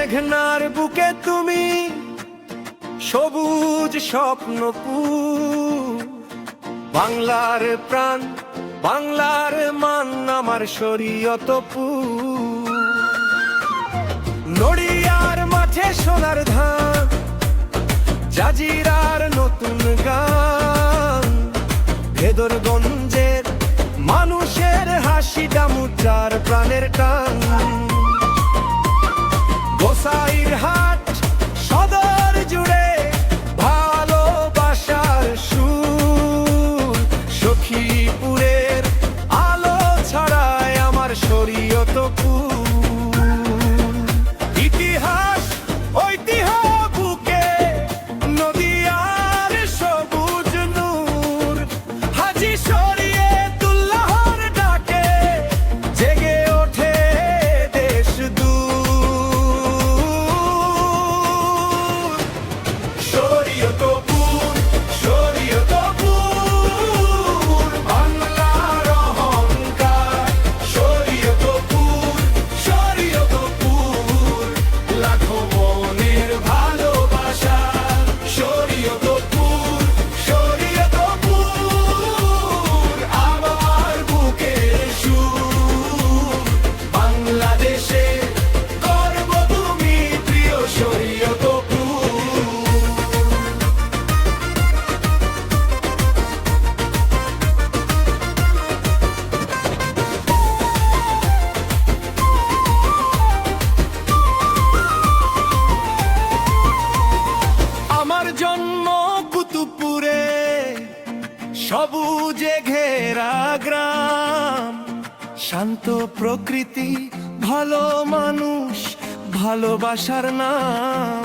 মেঘনার বুকে তুমি সবুজ স্বপ্নপুর, বাংলার প্রাণ বাংলার মান আমার শরীয়তপুর। নড়িয়ার মাঠে সোনার ধান, জাজিরার নতুন গান, ভেদরগঞ্জের মানুষের হাসিটা মুচার প্রাণের টান। গোসাইর হাট সদর জুড়ে ভালোবাসার সুর, সখীপুরের আলো ছড়ায় আমার শরীয়তপুর। ইতিহাস ঐতিহ্য বুকে নদিয়ার সবুজ নূর, হাজী শরীয়তুল্লাহর ডাকে জেগে ওঠে দেশ দূর। শরীয়তপুর শরীয়তপুর বাংলার অহংকার, শরীয়তপুর শরীয়তপুর লাখো মনের ভালোবাসা। শরীয়তপুর শরীয়তপুর আমার বুকের সুর, বাংলাদেশে গর্ব তুমি প্রিয় শরীয়তপুর। আমার জন্ম কুতুবপুরে, সবুজে ঘেরা গ্রাম, শান্ত প্রকৃতি ভালো মানুষ ভালোবাসার নাম।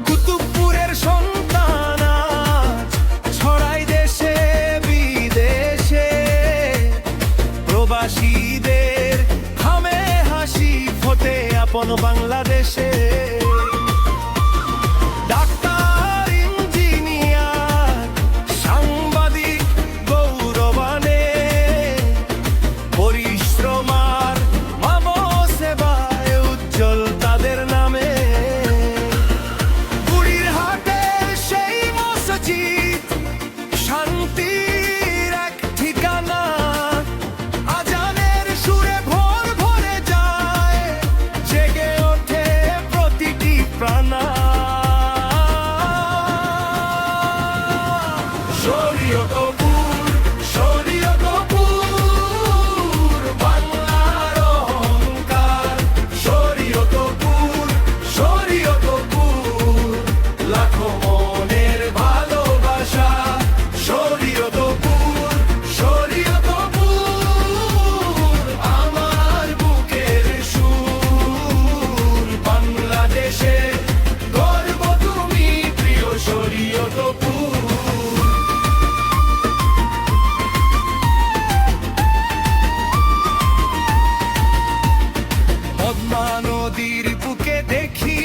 কুতুবপুরের সন্তান আজ ছড়াই দেশে বিদেশে, প্রবাসীদের ঘামে হাসি ফোটে আপন বাংলাদেশে। ডাক্তার ইঞ্জিনিয়ার সাংবাদিক গৌরবানে, পরিশ্রমার মাম সেবায় উজ্জ্বল তাদের নামে। বুড়ির হাটের সেই মসজিদ শান্তির এক ঠিকানা, আজানের সুরে ভোর ভরে যায় জেগে ওঠে প্রতিটি প্রাণা। শরীয়তপুর শরীয়তপুর বাংলার অহংকার, শরীয়তপুর শরীয়তপুর লাখো মনের ভালোবাসা। শরীয়তপুর শরীয়তপুর আমার বুকের সুর, বাংলাদেশে গর্ব তুমি প্রিয় শরীয়তপুর। পদ্মা নদীর বুকে দেখি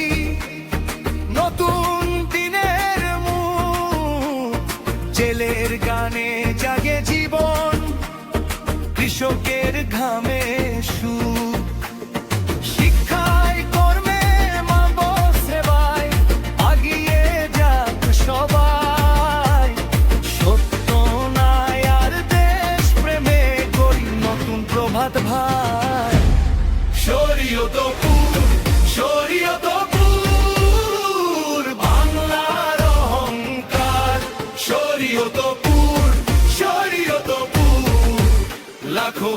নতুন দিনের মুখ, জেলের গানে জাগে জীবন, কৃষকের ঘামে সুখ। শিক্ষায় কর্মে মানব সেবায় আগিয়ে যাক সবাই, সত্য নাই আর দেশ প্রেমে করি নতুন প্রভাত ভাই। শরীয়তপুর শরীয়তপুর বাংলার অহংকার, শরীয়তপুর শরীয়তপুর লাখো